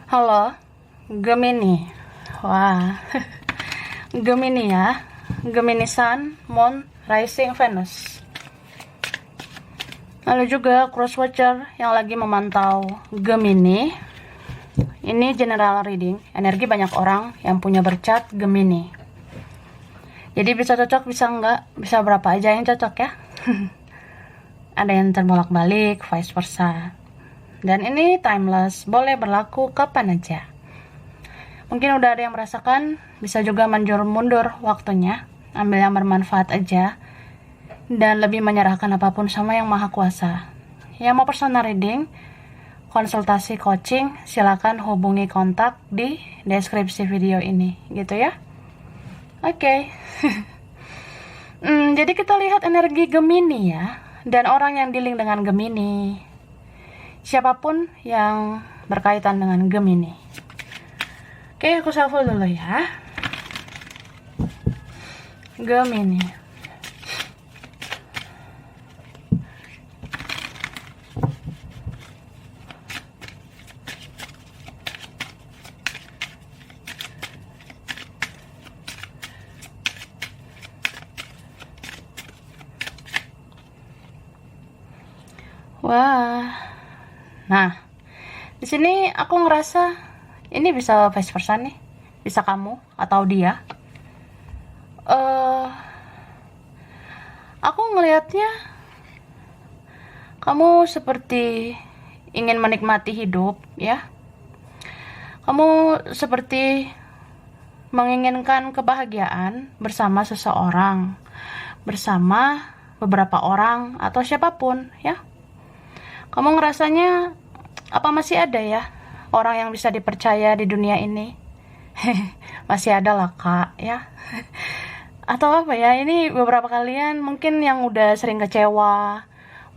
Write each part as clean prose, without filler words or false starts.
Halo, Gemini. Wah, Gemini ya. Gemini Sun, Moon, Rising Venus. Lalu juga cross watcher yang lagi memantau Gemini. Ini general reading, energi banyak orang yang punya bercat Gemini. Jadi bisa cocok, bisa enggak, bisa berapa aja yang cocok ya. Ada yang terbolak-balik, vice versa. Dan ini timeless, boleh berlaku kapan aja. Mungkin udah ada yang merasakan, bisa juga mundur waktunya, ambil yang bermanfaat aja, dan lebih menyerahkan apapun sama yang maha kuasa. Yang mau personal reading, konsultasi coaching, silakan hubungi kontak di deskripsi video ini, gitu ya. Oke. Jadi kita lihat energi Gemini ya, dan orang yang dealing dengan Gemini. Siapapun yang berkaitan dengan Gemini. Oke, aku shuffle dulu ya. Gemini. Wah. Nah, di sini aku ngerasa ini bisa vice versa nih. Bisa kamu atau dia. Aku ngelihatnya kamu seperti ingin menikmati hidup, ya. Kamu seperti menginginkan kebahagiaan bersama seseorang, bersama beberapa orang atau siapapun, ya. Kamu ngerasanya apa masih ada ya orang yang bisa dipercaya di dunia ini? Masih ada lah kak, ya. Atau apa ya, ini beberapa kalian mungkin yang udah sering kecewa,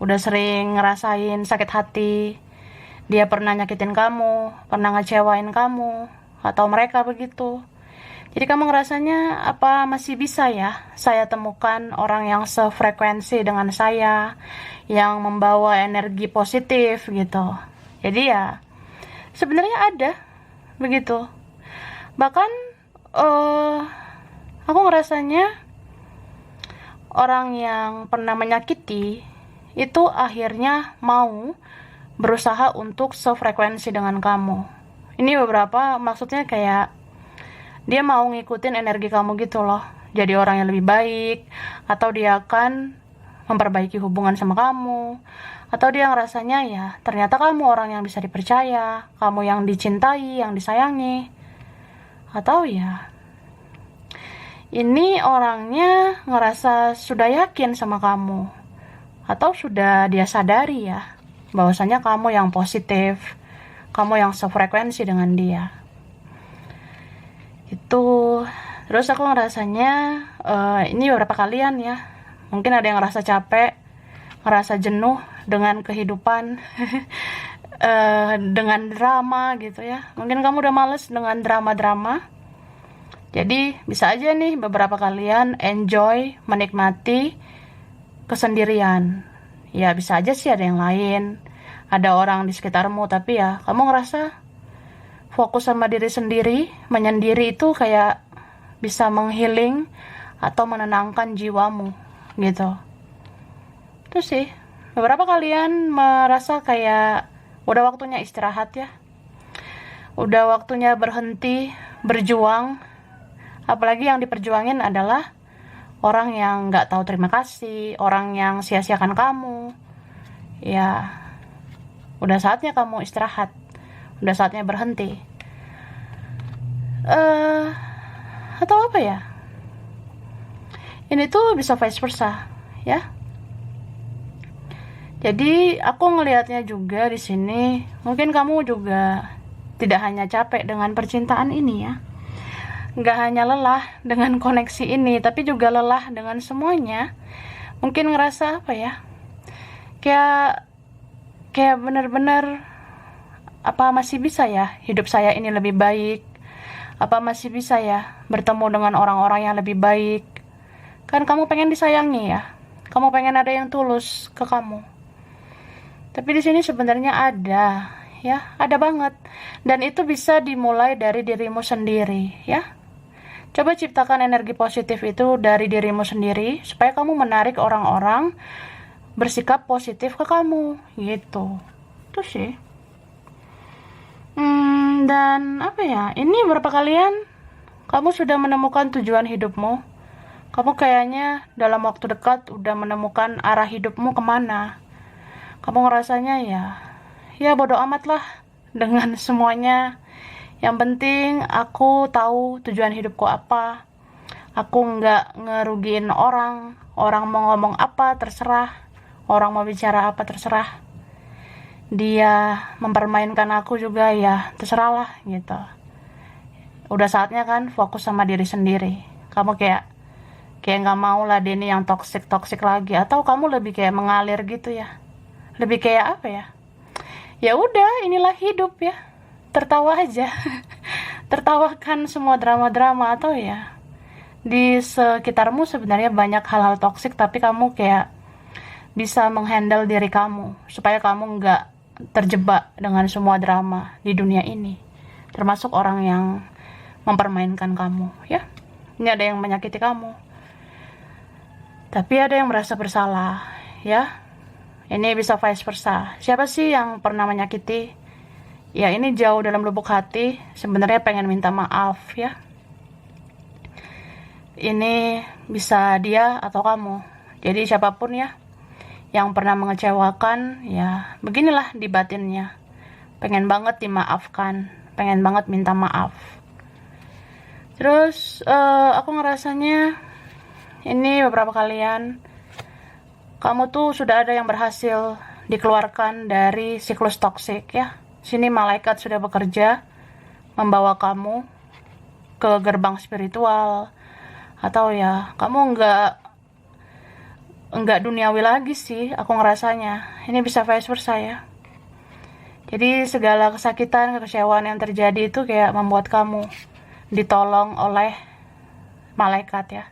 udah sering ngerasain sakit hati, dia pernah nyakitin kamu, pernah ngecewain kamu, atau mereka begitu. Jadi kamu ngerasanya apa masih bisa ya saya temukan orang yang sefrekuensi dengan saya, yang membawa energi positif gitu. Jadi ya sebenarnya ada begitu. Bahkan aku ngerasanya orang yang pernah menyakiti itu akhirnya mau berusaha untuk sefrekuensi dengan kamu. Ini beberapa maksudnya kayak dia mau ngikutin energi kamu gitu loh. Jadi orang yang lebih baik, atau dia akan memperbaiki hubungan sama kamu, atau dia ngerasanya ya ternyata kamu orang yang bisa dipercaya, kamu yang dicintai, yang disayangi. Atau ya ini orangnya ngerasa sudah yakin sama kamu, atau sudah dia sadari ya bahwasanya kamu yang positif, kamu yang sefrekuensi dengan dia. Itu terus aku ngerasanya ini beberapa kalian ya, mungkin ada yang ngerasa capek, ngerasa jenuh dengan kehidupan, dengan drama gitu ya. Mungkin kamu udah males dengan drama-drama. Jadi bisa aja nih beberapa kalian enjoy, menikmati kesendirian. Ya bisa aja sih ada yang lain, ada orang di sekitarmu, tapi ya kamu ngerasa fokus sama diri sendiri, menyendiri itu kayak bisa menghealing atau menenangkan jiwamu gitu. Itu sih, beberapa kalian merasa kayak udah waktunya istirahat ya, udah waktunya berhenti berjuang. Apalagi yang diperjuangin adalah orang yang gak tahu terima kasih, orang yang sia-siakan kamu. Ya udah saatnya kamu istirahat, udah saatnya berhenti. Atau apa ya, ini tuh bisa vice versa ya. Jadi aku ngelihatnya juga di sini, mungkin kamu juga tidak hanya capek dengan percintaan ini ya, nggak hanya lelah dengan koneksi ini, tapi juga lelah dengan semuanya. Mungkin ngerasa apa ya, kayak benar-benar apa masih bisa ya hidup saya ini lebih baik, apa masih bisa ya bertemu dengan orang-orang yang lebih baik. Kan kamu pengen disayangi ya, kamu pengen ada yang tulus ke kamu. Tapi di sini sebenarnya ada ya, ada banget. Dan itu bisa dimulai dari dirimu sendiri, ya. Coba ciptakan energi positif itu dari dirimu sendiri supaya kamu menarik orang-orang bersikap positif ke kamu, gitu. Itu sih. Dan apa ya? Ini berapa kalian kamu sudah menemukan tujuan hidupmu? Kamu kayaknya dalam waktu dekat udah menemukan arah hidupmu kemana. Kamu ngerasanya ya bodo amat lah dengan semuanya. Yang penting aku tahu tujuan hidupku apa. Aku nggak ngerugiin orang. Orang mau ngomong apa terserah. Orang mau bicara apa terserah. Dia mempermainkan aku juga ya terserah lah gitu. Udah saatnya kan fokus sama diri sendiri. Kamu kayak nggak mau lah dia ini yang toxic lagi, atau kamu lebih kayak mengalir gitu ya, lebih kayak apa ya, ya udah inilah hidup ya, tertawa aja. Tertawakan semua drama-drama, atau ya di sekitarmu sebenarnya banyak hal-hal toksik tapi kamu kayak bisa menghandle diri kamu supaya kamu nggak terjebak dengan semua drama di dunia ini, termasuk orang yang mempermainkan kamu ya. Ini ada yang menyakiti kamu tapi ada yang merasa bersalah ya. Ini bisa vice versa. Siapa sih yang pernah menyakiti? Ya ini jauh dalam lubuk hati sebenarnya pengen minta maaf ya. Ini bisa dia atau kamu. Jadi siapapun ya yang pernah mengecewakan, ya beginilah di batinnya. Pengen banget dimaafkan, pengen banget minta maaf. Terus aku ngerasanya ini beberapa kalian, kamu tuh sudah ada yang berhasil dikeluarkan dari siklus toksik ya. Sini malaikat sudah bekerja membawa kamu ke gerbang spiritual, atau ya kamu enggak duniawi lagi sih, aku ngerasanya. Ini bisa vice versa ya. Jadi segala kesakitan, kekecewaan yang terjadi itu kayak membuat kamu ditolong oleh malaikat ya.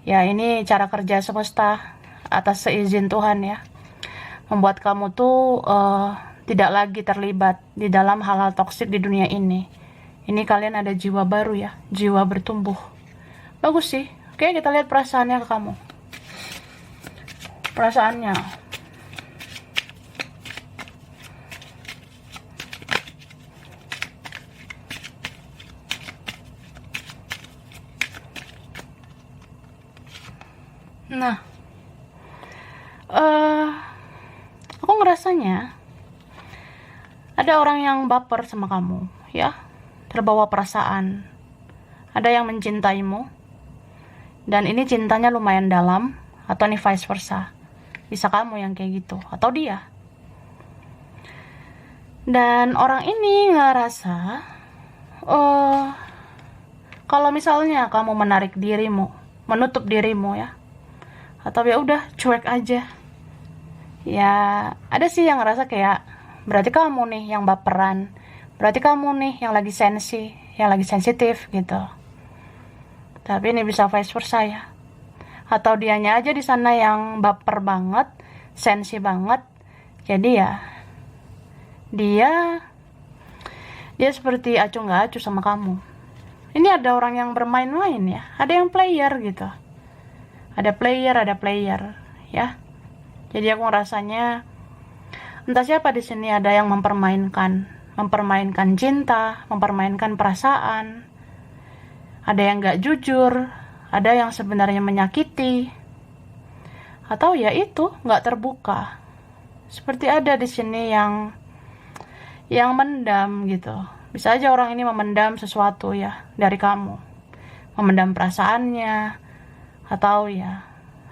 Ya ini cara kerja semesta atas seizin Tuhan ya. Membuat kamu tuh tidak lagi terlibat di dalam hal-hal toksik di dunia ini. Ini kalian ada jiwa baru ya, jiwa bertumbuh. Bagus sih. Oke, kita lihat perasaannya ke kamu. Perasaannya. Nah, aku ngerasanya ada orang yang baper sama kamu, ya, terbawa perasaan. Ada yang mencintaimu, dan ini cintanya lumayan dalam, atau nih vice versa. Bisa kamu yang kayak gitu, atau dia. Dan orang ini ngerasa, kalau misalnya kamu menarik dirimu, menutup dirimu ya, atau ya udah cuek aja, ya ada sih yang ngerasa kayak berarti kamu nih yang baperan, berarti kamu nih yang lagi sensitif gitu. Tapi ini bisa vice versa ya, atau dianya aja di sana yang baper banget, sensi banget. Jadi ya dia seperti acuh nggak acuh sama kamu. Ini ada orang yang bermain-main ya, ada yang player gitu. Ada player ya. Jadi aku ngerasanya entah siapa di sini ada yang mempermainkan cinta, mempermainkan perasaan. Ada yang nggak jujur, ada yang sebenarnya menyakiti, atau ya itu nggak terbuka. Seperti ada di sini yang mendam gitu. Bisa aja orang ini memendam sesuatu ya dari kamu, memendam perasaannya, atau ya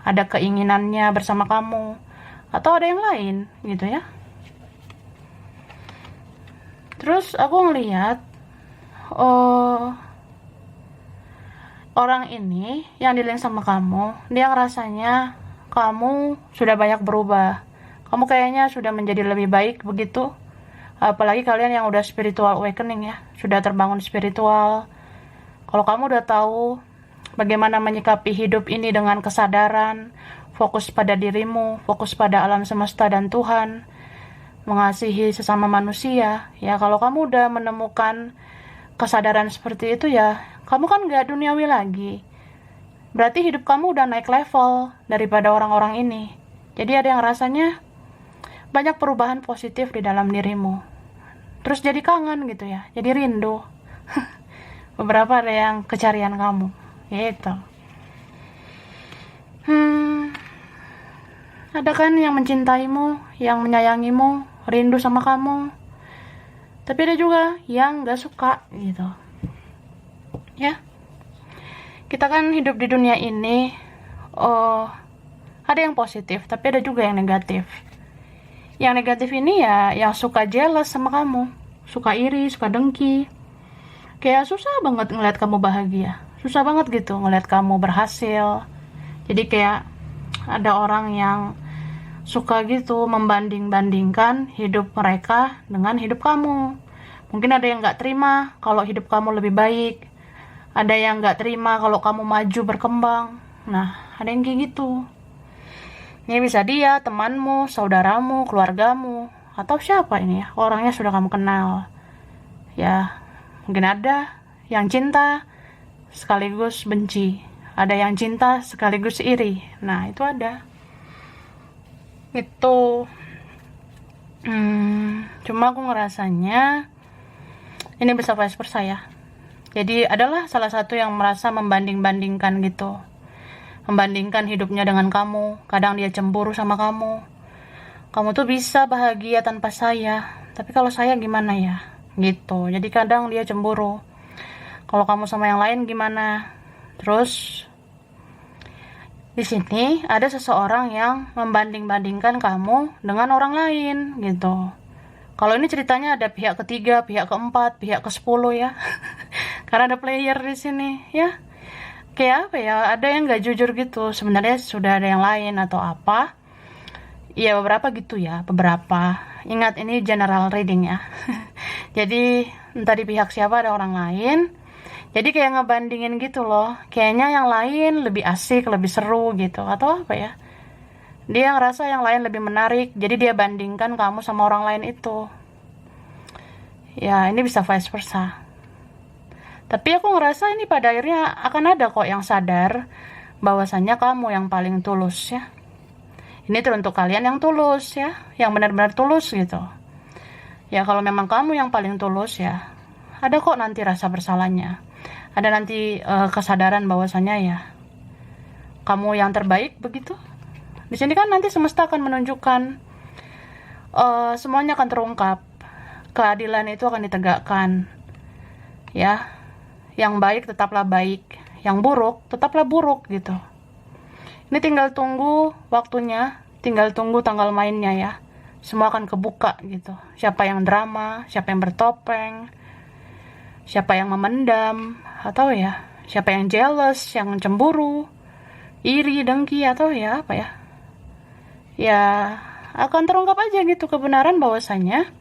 ada keinginannya bersama kamu, atau ada yang lain gitu ya. Terus aku ngelihat orang ini yang dealing sama kamu, dia ngerasanya kamu sudah banyak berubah. Kamu kayaknya sudah menjadi lebih baik begitu. Apalagi kalian yang udah spiritual awakening ya, sudah terbangun spiritual. Kalau kamu udah tahu bagaimana menyikapi hidup ini dengan kesadaran, fokus pada dirimu, fokus pada alam semesta dan Tuhan, mengasihi sesama manusia. Ya kalau kamu udah menemukan kesadaran seperti itu ya, kamu kan gak duniawi lagi. Berarti hidup kamu udah naik level daripada orang-orang ini. Jadi ada yang rasanya banyak perubahan positif di dalam dirimu. Terus jadi kangen gitu ya, jadi rindu. Beberapa ada yang kecarian kamu, gitu. Ada kan yang mencintaimu, yang menyayangimu, rindu sama kamu. Tapi ada juga yang gak suka gitu. Ya, kita kan hidup di dunia ini, ada yang positif, tapi ada juga yang negatif. Yang negatif ini ya yang suka jealous sama kamu, suka iri, suka dengki. Kayak susah banget ngeliat kamu bahagia, susah banget gitu ngeliat kamu berhasil. Jadi kayak ada orang yang suka gitu membanding-bandingkan hidup mereka dengan hidup kamu. Mungkin ada yang gak terima kalau hidup kamu lebih baik, ada yang gak terima kalau kamu maju berkembang. Nah, ada yang kayak gitu. Ini bisa dia, temanmu, saudaramu, keluargamu, atau siapa ini ya, orangnya sudah kamu kenal. Ya, mungkin ada yang cinta sekaligus benci, ada yang cinta sekaligus iri. Nah, itu ada. Itu cuma aku ngerasanya ini bisa vice versa ya. Jadi adalah salah satu yang merasa membanding-bandingkan gitu, membandingkan hidupnya dengan kamu. Kadang dia cemburu sama kamu. Kamu tuh bisa bahagia tanpa saya, tapi kalau saya gimana ya? Gitu. Jadi kadang dia cemburu. Kalau kamu sama yang lain gimana? Terus di sini ada seseorang yang membanding-bandingkan kamu dengan orang lain gitu. Kalau ini ceritanya ada pihak ketiga, pihak keempat, pihak ke-10 ya. Karena ada player di sini ya. Kayak apa ya? Ada yang nggak jujur gitu. Sebenarnya sudah ada yang lain atau apa? Ya beberapa gitu ya, beberapa. Ingat ini general reading ya. Jadi entah di pihak siapa ada orang lain. Jadi kayak ngebandingin gitu loh. Kayaknya yang lain lebih asik, lebih seru gitu. Atau apa ya? Dia ngerasa yang lain lebih menarik. Jadi dia bandingkan kamu sama orang lain itu. Ya ini bisa vice versa. Tapi aku ngerasa ini pada akhirnya akan ada kok yang sadar bahwasannya kamu yang paling tulus ya. Ini teruntuk kalian yang tulus ya. Yang benar-benar tulus gitu. Ya kalau memang kamu yang paling tulus ya, ada kok nanti rasa bersalahnya. Ada nanti kesadaran bahwasannya ya kamu yang terbaik begitu. Di sini kan nanti semesta akan menunjukkan semuanya akan terungkap. Keadilan itu akan ditegakkan. Ya. Yang baik tetaplah baik, yang buruk tetaplah buruk gitu. Ini tinggal tunggu waktunya, tinggal tunggu tanggal mainnya ya. Semua akan kebuka gitu. Siapa yang drama, siapa yang bertopeng, siapa yang memendam, atau ya siapa yang jealous, yang cemburu, iri, dengki, atau ya apa ya. Ya akan terungkap aja gitu kebenaran bahwasanya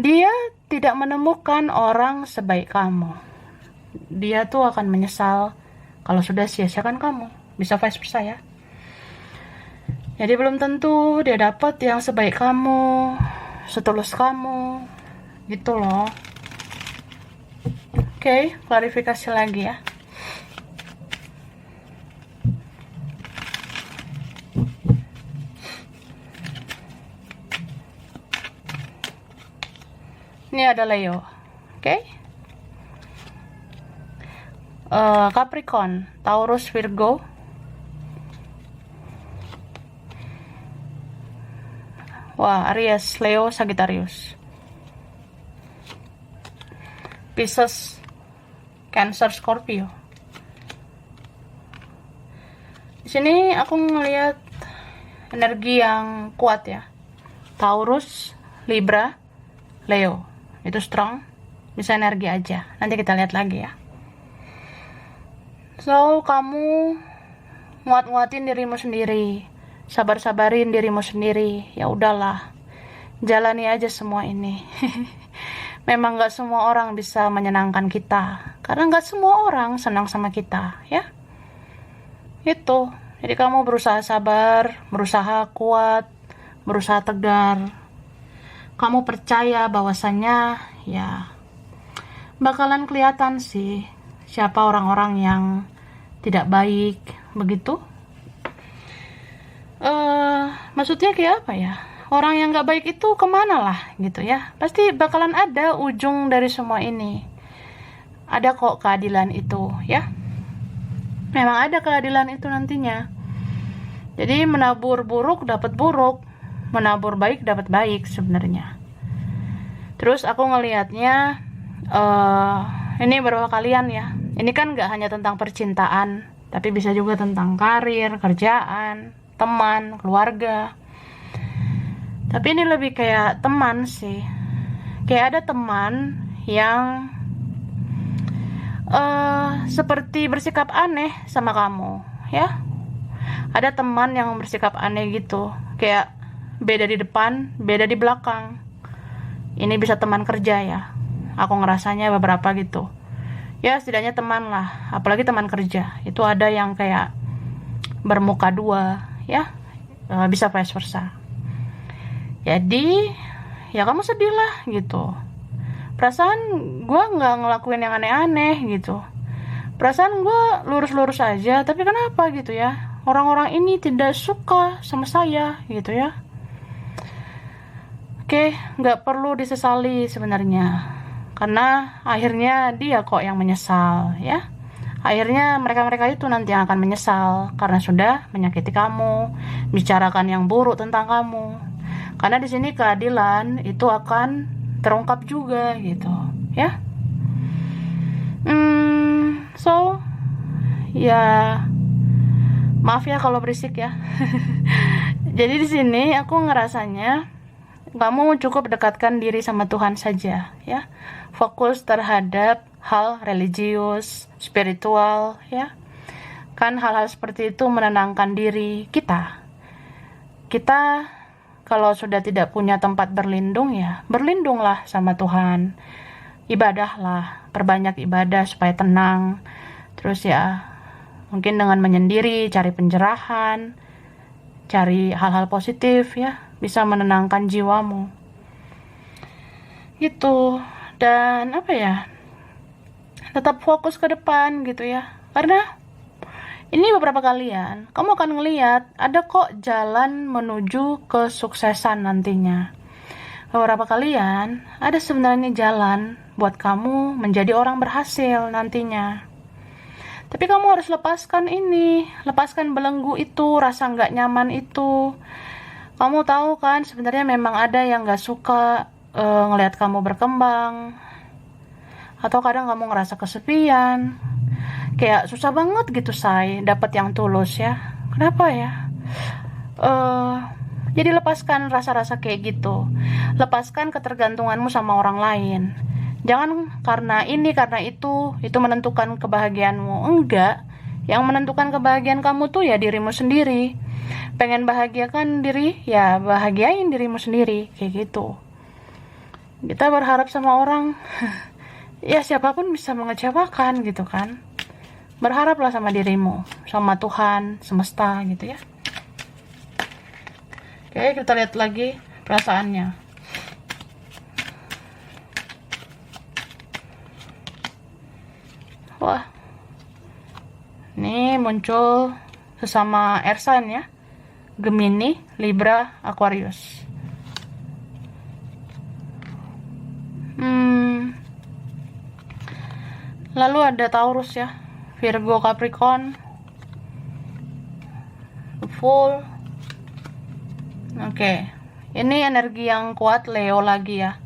dia tidak menemukan orang sebaik kamu. Dia tuh akan menyesal kalau sudah sia-siakan kamu. Bisa vice versa ya. Jadi belum tentu dia dapat yang sebaik kamu, setulus kamu, gitu loh. Oke, klarifikasi lagi ya. Ini ada Leo, oke? Capricorn, Taurus, Virgo, Aries, Leo, Sagittarius, Pisces, Cancer, Scorpio. Di sini aku ngelihat energi yang kuat ya. Taurus, Libra, Leo. Itu strong. Bisa energi aja. Nanti kita lihat lagi ya. So, kamu nguat-nguatin dirimu sendiri, sabar-sabarin dirimu sendiri. Ya udahlah, jalani aja semua ini. Memang gak semua orang bisa menyenangkan kita, karena gak semua orang senang sama kita, ya. Itu. Jadi kamu berusaha sabar, berusaha kuat, berusaha tegar. kamu percaya bahwasannya ya bakalan kelihatan sih siapa orang-orang yang tidak baik begitu. Maksudnya kayak apa ya, orang yang gak baik itu kemana lah gitu ya, pasti bakalan ada ujung dari semua ini. Ada kok keadilan itu ya, memang ada keadilan itu nantinya. Jadi menabur buruk dapat buruk, menabur baik dapat baik sebenarnya. Terus aku ngelihatnya ini beberapa kalian ya, ini kan gak hanya tentang percintaan, tapi bisa juga tentang karir, kerjaan, teman, keluarga. Tapi ini lebih kayak teman sih. Kayak ada teman yang seperti bersikap aneh sama kamu ya. Ada teman yang bersikap aneh gitu, kayak beda di depan, beda di belakang. Ini bisa teman kerja ya, aku ngerasanya beberapa gitu ya, setidaknya teman lah. Apalagi teman kerja itu ada yang kayak bermuka dua ya, bisa vice versa. Jadi ya kamu sedih lah gitu, perasaan gue nggak ngelakuin yang aneh-aneh gitu, perasaan gue lurus-lurus aja, tapi kenapa gitu ya, orang-orang ini tidak suka sama saya gitu ya. Oke, nggak perlu disesali sebenarnya, karena akhirnya dia kok yang menyesal ya. Akhirnya mereka-mereka itu nanti yang akan menyesal karena sudah menyakiti kamu, bicarakan yang buruk tentang kamu. Karena di sini keadilan itu akan terungkap juga gitu ya. So ya maaf ya kalau berisik ya. Jadi di sini aku ngerasanya kamu cukup dekatkan diri sama Tuhan saja ya. Fokus terhadap hal religius, spiritual ya. Kan hal-hal seperti itu menenangkan diri kita. Kita kalau sudah tidak punya tempat berlindung ya, berlindunglah sama Tuhan. Ibadahlah, perbanyak ibadah supaya tenang. Terus ya, mungkin dengan menyendiri, cari pencerahan, cari hal-hal positif ya, bisa menenangkan jiwamu. Gitu. Dan apa ya, tetap fokus ke depan gitu ya. Karena ini beberapa kalian, kamu akan ngelihat ada kok jalan menuju kesuksesan nantinya. Beberapa kalian, ada sebenarnya jalan buat kamu menjadi orang berhasil nantinya. Tapi kamu harus lepaskan ini, lepaskan belenggu itu, rasa nggak nyaman itu. Kamu tahu kan, sebenarnya memang ada yang nggak suka ngelihat kamu berkembang. Atau kadang kamu ngerasa kesepian, kayak susah banget gitu say dapat yang tulus ya. Kenapa ya? Jadi lepaskan rasa-rasa kayak gitu, lepaskan ketergantunganmu sama orang lain. Jangan karena ini karena itu menentukan kebahagiaanmu. Enggak, yang menentukan kebahagiaan kamu tuh ya dirimu sendiri. Pengen bahagiakan diri, ya bahagiain dirimu sendiri kayak gitu. Kita berharap sama orang ya siapapun bisa mengecewakan gitu kan. Berharaplah sama dirimu, sama Tuhan, semesta gitu ya. Oke, kita lihat lagi perasaannya. Wah, ini muncul sesama air sign ya, Gemini, Libra, Aquarius. Lalu ada Taurus ya, Virgo, Capricorn, Full. Oke, ini energi yang kuat Leo lagi ya.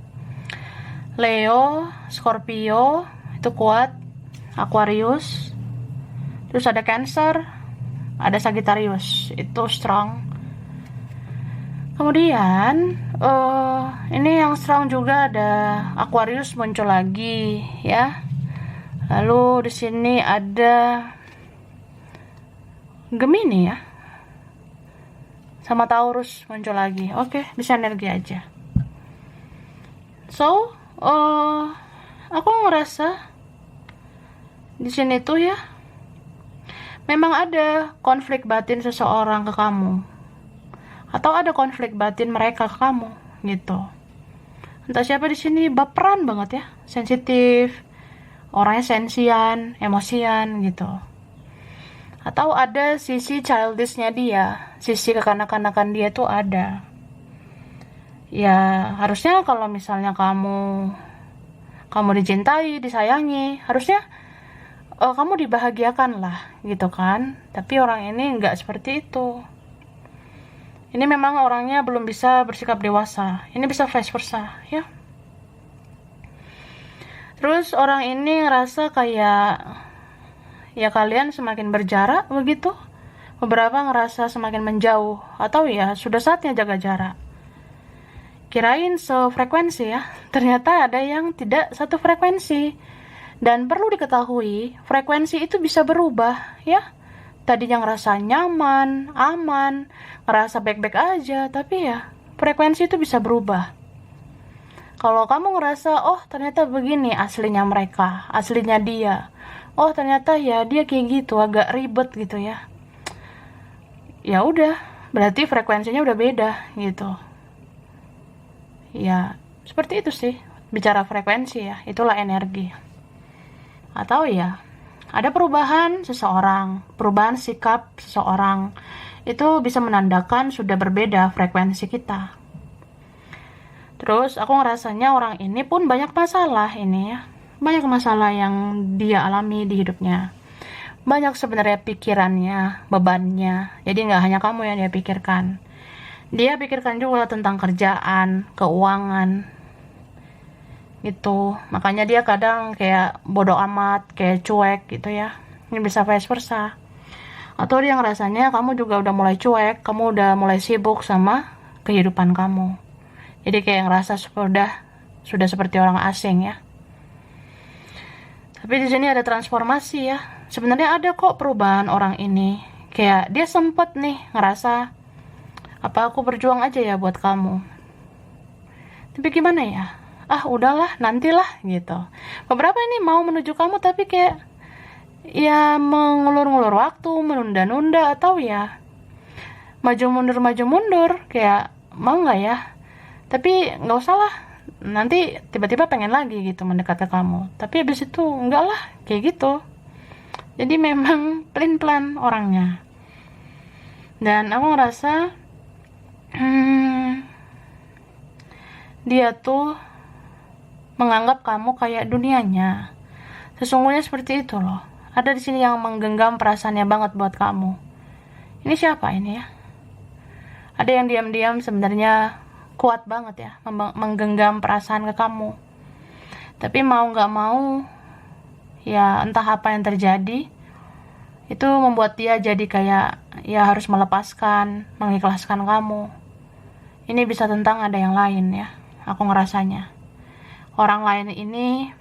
Leo, Scorpio itu kuat, Aquarius, terus ada Cancer, ada Sagittarius itu strong. Kemudian ini yang strong juga ada Aquarius muncul lagi ya. Lalu di sini ada Gemini ya, sama Taurus muncul lagi. Oke, bisa energi aja. So, aku ngerasa di sini tuh ya, memang ada konflik batin seseorang ke kamu, atau ada konflik batin mereka ke kamu gitu. Entah siapa di sini baperan banget ya, sensitif, orangnya sensian, emosian gitu. Atau ada sisi childishnya dia, sisi kekanak-kanakan dia tuh ada. Ya harusnya kalau misalnya kamu dicintai, disayangi, harusnya kamu dibahagiakan lah gitu kan. Tapi orang ini nggak seperti itu. Ini memang orangnya belum bisa bersikap dewasa. Ini bisa vice versa ya. Terus orang ini ngerasa kayak ya kalian semakin berjarak begitu. Beberapa ngerasa semakin menjauh atau ya sudah saatnya jaga jarak. Kirain sefrekuensi ya. Ternyata ada yang tidak satu frekuensi. Dan perlu diketahui, frekuensi itu bisa berubah ya. Tadinya ngerasa nyaman, aman, ngerasa baik-baik aja, tapi ya frekuensi itu bisa berubah. Kalau kamu ngerasa, oh ternyata begini aslinya mereka, aslinya dia. Oh ternyata ya dia kayak gitu, agak ribet gitu ya. Ya udah, berarti frekuensinya udah beda gitu. Ya, seperti itu sih. Bicara frekuensi ya, itulah energi. Atau ya, ada perubahan seseorang, perubahan sikap seseorang. Itu bisa menandakan sudah berbeda frekuensi kita. Terus aku ngerasanya orang ini pun banyak masalah ini ya. Banyak masalah yang dia alami di hidupnya. Banyak sebenarnya pikirannya, bebannya. Jadi nggak hanya kamu yang dia pikirkan. Dia pikirkan juga tentang kerjaan, keuangan, gitu. Makanya dia kadang kayak bodoh amat, kayak cuek gitu ya. Ini bisa vice versa. Atau dia ngerasanya kamu juga udah mulai cuek, kamu udah mulai sibuk sama kehidupan kamu. Jadi kayak ngerasa sudah seperti orang asing ya. Tapi di sini ada transformasi ya. Sebenarnya ada kok perubahan orang ini. Kayak dia sempet nih ngerasa, apa aku berjuang aja ya buat kamu. Tapi gimana ya? Ah udahlah, nantilah gitu. Beberapa ini mau menuju kamu tapi kayak ya mengulur-ngulur waktu, menunda-nunda atau ya maju mundur kayak mau nggak ya? Tapi nggak usah lah. Nanti tiba-tiba pengen lagi gitu mendekat ke kamu. Tapi habis itu enggak lah, kayak gitu. Jadi memang plan-plan orangnya. Dan aku ngerasa dia tuh menganggap kamu kayak dunianya. Sesungguhnya seperti itu loh. Ada di sini yang menggenggam perasaannya banget buat kamu. Ini siapa ini ya? Ada yang diam-diam sebenarnya kuat banget ya, menggenggam perasaan ke kamu. Tapi mau nggak mau, ya entah apa yang terjadi, itu membuat dia jadi kayak ya harus melepaskan, mengikhlaskan kamu. Ini bisa tentang ada yang lain ya, aku ngerasanya. Orang lain ini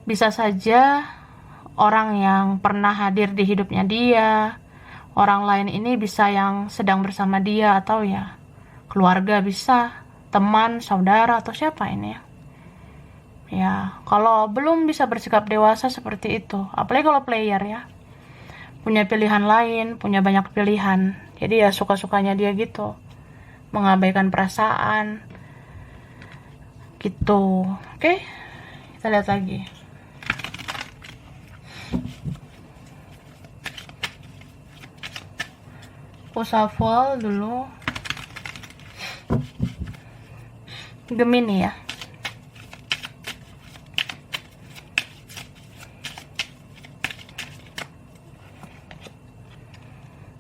bisa saja orang yang pernah hadir di hidupnya dia. Orang lain ini bisa yang sedang bersama dia atau ya keluarga bisa, teman, saudara atau siapa ini ya. Ya, kalau belum bisa bersikap dewasa seperti itu, apalagi kalau player ya. Punya pilihan lain, punya banyak pilihan. Jadi ya suka-sukanya dia gitu. Mengabaikan perasaan. Gitu. Oke? Kita lihat lagi. Aku shuffle dulu. Gemini ya.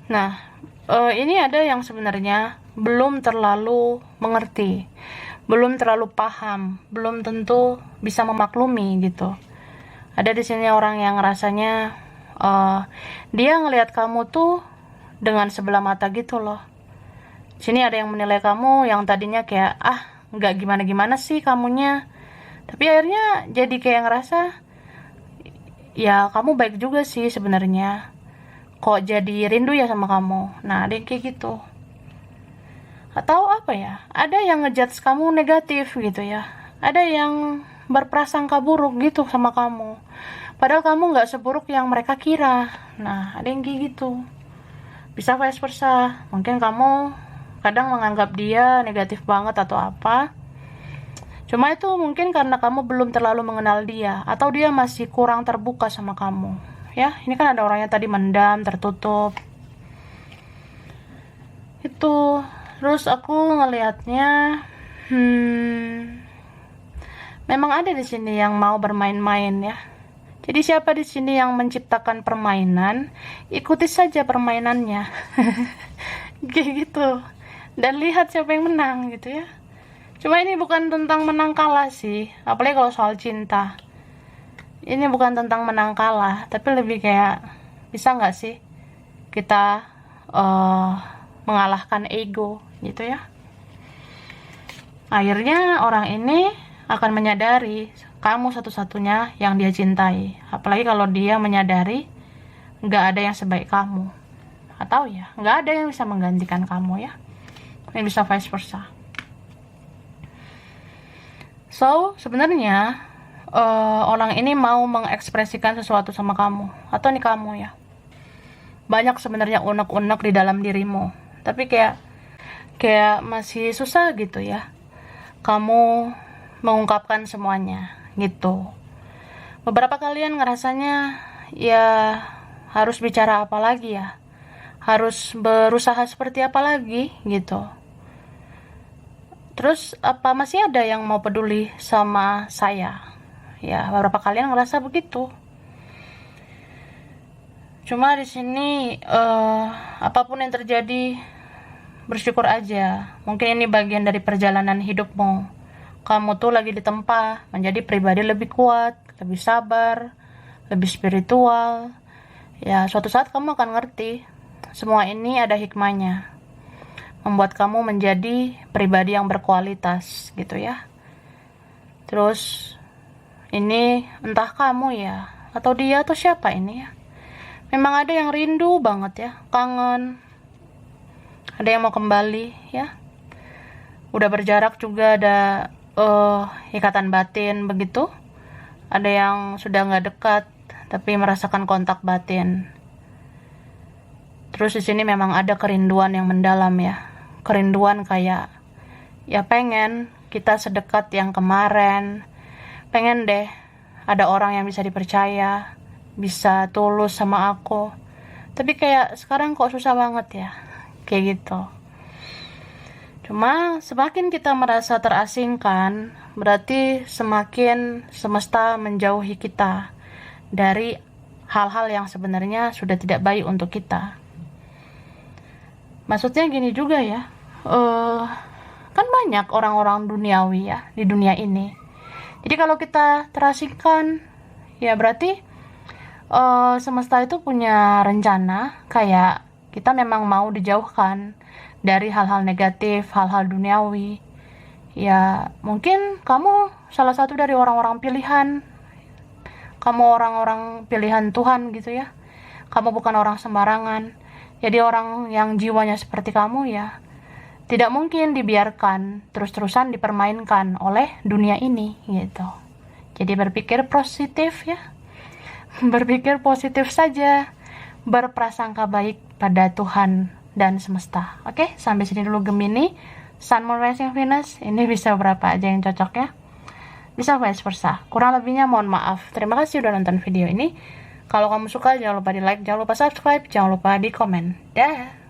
Nah, ini ada yang sebenarnya belum terlalu mengerti, belum terlalu paham, belum tentu bisa memaklumi gitu. Ada di sini orang yang rasanya dia ngelihat kamu tuh dengan sebelah mata gitu loh. Sini ada yang menilai kamu yang tadinya kayak nggak gimana-gimana sih kamunya. Tapi akhirnya jadi kayak ngerasa ya kamu baik juga sih sebenarnya. Kok jadi rindu ya sama kamu. Nah, ada yang kayak gitu. Atau apa ya? Ada yang ngejudge kamu negatif gitu ya. Ada yang berprasangka buruk gitu sama kamu. Padahal kamu nggak seburuk yang mereka kira. Nah, ada yang kayak gitu. Bisa vice versa. Mungkin kamu kadang menganggap dia negatif banget atau apa. Cuma itu mungkin karena kamu belum terlalu mengenal dia, atau dia masih kurang terbuka sama kamu. Ya, ini kan ada orangnya tadi mendam, tertutup. Itu. Terus aku ngelihatnya, memang ada di sini yang mau bermain-main ya. Jadi siapa di sini yang menciptakan permainan, ikuti saja permainannya. Kayak gitu. Dan lihat siapa yang menang gitu ya. Cuma ini bukan tentang menang kalah sih, apalagi kalau soal cinta. Ini bukan tentang menang kalah, tapi lebih kayak bisa nggak sih kita mengalahkan ego gitu ya. Akhirnya orang ini akan menyadari kamu satu-satunya yang dia cintai. Apalagi kalau dia menyadari nggak ada yang sebaik kamu. Atau ya, nggak ada yang bisa menggantikan kamu ya. Ini bisa vice versa. So, sebenarnya orang ini mau mengekspresikan sesuatu sama kamu. Atau nih kamu ya. Banyak sebenarnya unek-unek di dalam dirimu. Tapi kayak masih susah gitu ya. Kamu mengungkapkan semuanya gitu. Beberapa kalian ngerasanya ya harus bicara apa lagi ya, harus berusaha seperti apa lagi gitu. Terus apa masih ada yang mau peduli sama saya? Ya beberapa kalian ngerasa begitu. Cuma di sini apapun yang terjadi, bersyukur aja. Mungkin ini bagian dari perjalanan hidupmu. Kamu tuh lagi ditempa menjadi pribadi lebih kuat, lebih sabar, lebih spiritual. Ya, suatu saat kamu akan ngerti. Semua ini ada hikmahnya. Membuat kamu menjadi pribadi yang berkualitas, gitu ya. Terus, ini entah kamu ya, atau dia atau siapa ini ya. Memang ada yang rindu banget ya, kangen. Ada yang mau kembali ya. Udah berjarak juga ada ikatan batin begitu. Ada yang sudah nggak dekat tapi merasakan kontak batin. Terus di sini memang ada kerinduan yang mendalam ya. Kerinduan kayak ya pengen kita sedekat yang kemarin. Pengen deh ada orang yang bisa dipercaya, bisa tulus sama aku. Tapi kayak sekarang kok susah banget ya. Kayak gitu. Cuma semakin kita merasa terasingkan, berarti semakin semesta menjauhi kita dari hal-hal yang sebenarnya sudah tidak baik untuk kita. Maksudnya gini juga ya, kan banyak orang-orang duniawi ya di dunia ini. Jadi kalau kita terasingkan, ya berarti semesta itu punya rencana kayak kita memang mau dijauhkan dari hal-hal negatif, hal-hal duniawi. Ya, mungkin kamu salah satu dari orang-orang pilihan. Kamu orang-orang pilihan Tuhan gitu ya. Kamu bukan orang sembarangan. Jadi orang yang jiwanya seperti kamu ya, tidak mungkin dibiarkan terus-terusan dipermainkan oleh dunia ini gitu. Jadi berpikir positif ya. Berpikir positif saja. Berprasangka baik pada Tuhan dan semesta. Oke, sampai sini dulu Gemini. Sun, Moon, Rising, Venus. Ini bisa berapa aja yang cocok ya. Bisa vice versa. Kurang lebihnya mohon maaf. Terima kasih udah nonton video ini. Kalau kamu suka jangan lupa di like, jangan lupa subscribe, jangan lupa di komen. Dah.